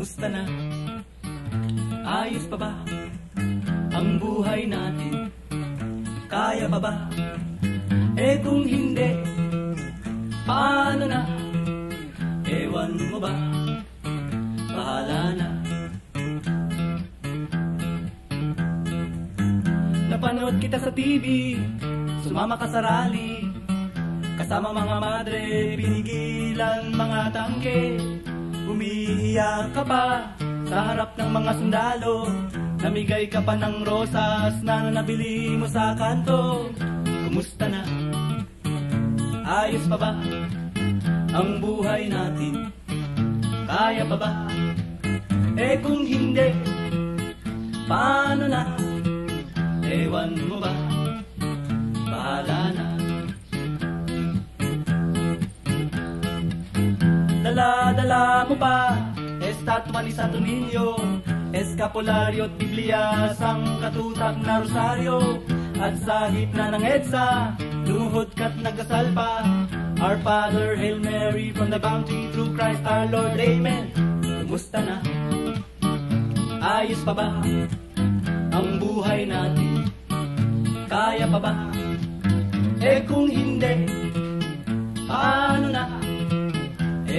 Kumusta na? Ayos pa ba ang buhay natin? Kaya pa ba? Eh kung hindi, paano na? Ewan mo ba? Bahala na. Napanood kita sa TV, sumama ka sa rally, kasama mga madre, pinigilan mga tangke. Umiiyak ka pa sa harap ng mga sundalo, namigay ka pa ng rosas na nabili mo sa kanto. Kumusta na? Ayos pa ba ang buhay natin? Kaya pa ba? Eh kung hindi, paano na? Ewan mo ba? Bahala na. Dala-dala mo pa estatwa ni Santo Niño, eskapularyo at Biblia, sangkatutak na rosaryo, at sa gitna ng EDSA lumuhod ka't nagdasal pa. Our Father, Hail Mary, from the bounty through Christ our Lord, Amen. Kumusta na? Ayos pa ba ang buhay natin? Kaya pa ba? Eh kung hindi,